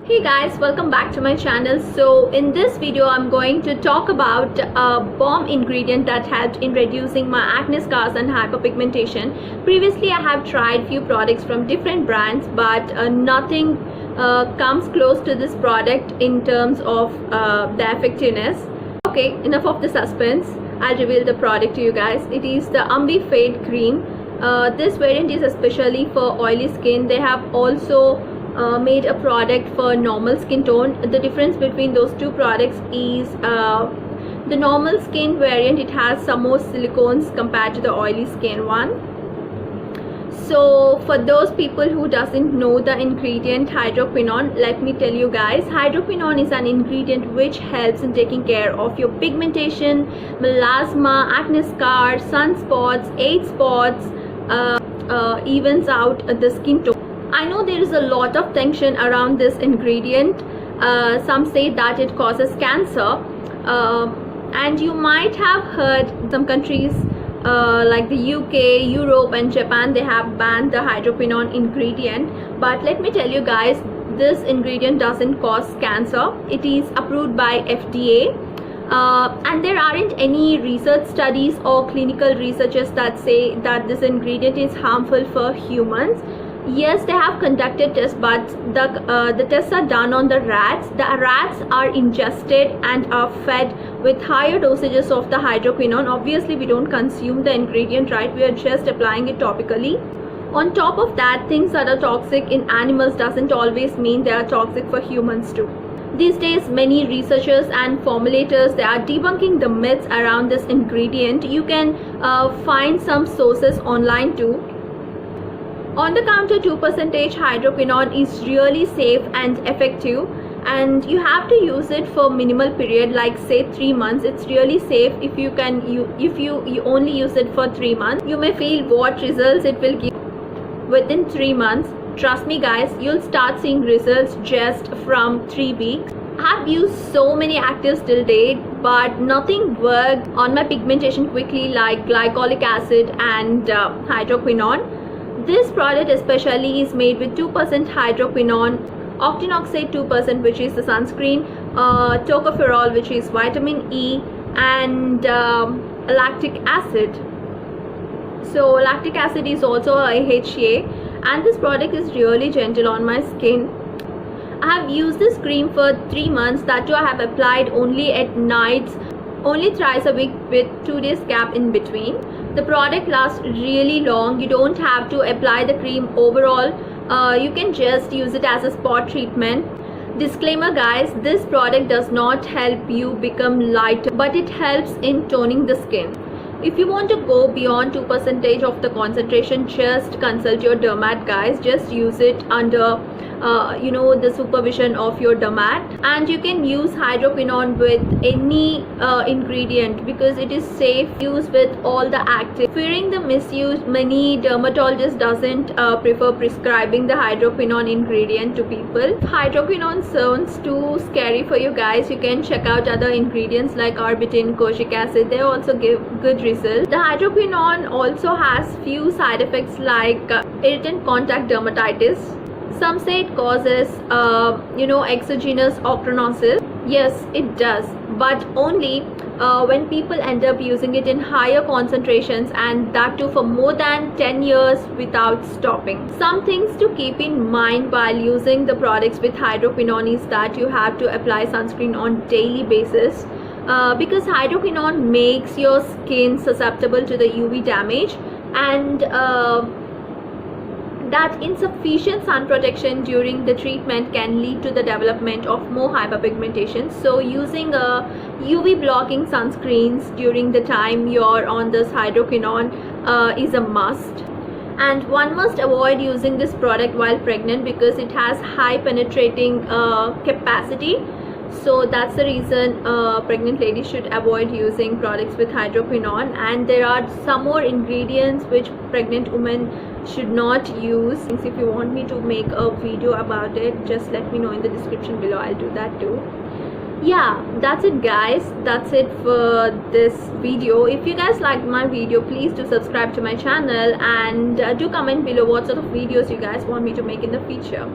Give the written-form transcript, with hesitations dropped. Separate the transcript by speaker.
Speaker 1: Hey guys, welcome back to my channel. So in this video I'm going to talk about a bomb ingredient that helped in reducing my acne scars and hyperpigmentation. Previously I have tried few products from different brands, but nothing comes close to this product in terms of the effectiveness. Okay, enough of the suspense. I'll reveal the product to you guys. It is the Ambi Fade Cream. This variant is especially for oily skin. They have also made a product for normal skin tone. The difference between those two products is the normal skin variant, it has some more silicones compared to the oily skin one. So for those people who doesn't know the ingredient hydroquinone, let me tell you guys, hydroquinone is an ingredient which helps in taking care of your pigmentation, melasma, acne scars, sunspots, age spots, evens out the skin tone. I know there is a lot of tension around this ingredient. Some say that it causes cancer, and you might have heard some countries like the UK, Europe and Japan, they have banned the hydroquinone ingredient. But let me tell you guys, this ingredient doesn't cause cancer. It is approved by FDA, and there aren't any research studies or clinical researches that say that this ingredient is harmful for humans. Yes, they have conducted tests, but the tests are done on the rats. The rats are ingested and are fed with higher dosages of the hydroquinone. Obviously we don't consume the ingredient, right? We are just applying it topically. On top of that, things that are toxic in animals doesn't always mean they are toxic for humans too. These days many researchers and formulators, they are debunking the myths around this ingredient. You can find some sources online too. On the counter 2% hydroquinone is really safe and effective, and you have to use it for minimal period, like say 3 months. It's really safe if you only use it for 3 months. You may feel what results it will give within 3 months. Trust me guys, you'll start seeing results just from 3 weeks. I have used so many actives till date, but nothing worked on my pigmentation quickly like glycolic acid and hydroquinone. This product especially is made with 2% hydroquinone, octinoxate 2%, which is the sunscreen, tocopherol, which is vitamin E, and lactic acid. So lactic acid is also a AHA, and this product is really gentle on my skin. I have used this cream for 3 months. That too I have applied only at nights, only thrice a week with 2 days gap in between. The product lasts really long. You don't have to apply the cream overall. You can just use it as a spot treatment. Disclaimer guys, this product does not help you become lighter, but it helps in toning the skin. If you want to go beyond 2% of the concentration, just consult your dermat guys. Just use it under the supervision of your dermat, and you can use hydroquinone with any ingredient because it is safe use with all the active. Fearing the misuse, many dermatologists doesn't prefer prescribing the hydroquinone ingredient to people. Hydroquinone sounds too scary for you guys. You can check out other ingredients like arbutin, kojic acid. They also give good results. The hydroquinone also has few side effects like irritant contact dermatitis. Some say it causes exogenous ochronosis. Yes, it does, but only when people end up using it in higher concentrations, and that too for more than 10 years without stopping. Some things to keep in mind while using the products with hydroquinone is that you have to apply sunscreen on daily basis, because hydroquinone makes your skin susceptible to the UV damage, and that insufficient sun protection during the treatment can lead to the development of more hyperpigmentation. So using UV blocking sunscreens during the time you're on this hydroquinone is a must. And one must avoid using this product while pregnant because it has high penetrating capacity. So that's the reason pregnant ladies should avoid using products with hydroquinone. And there are some more ingredients which pregnant women should not use. If you want me to make a video about it, just let me know in the description below. I'll do that too. Yeah, that's it guys, that's it for this video. If you guys liked my video, please do subscribe to my channel, and do comment below what sort of videos you guys want me to make in the future.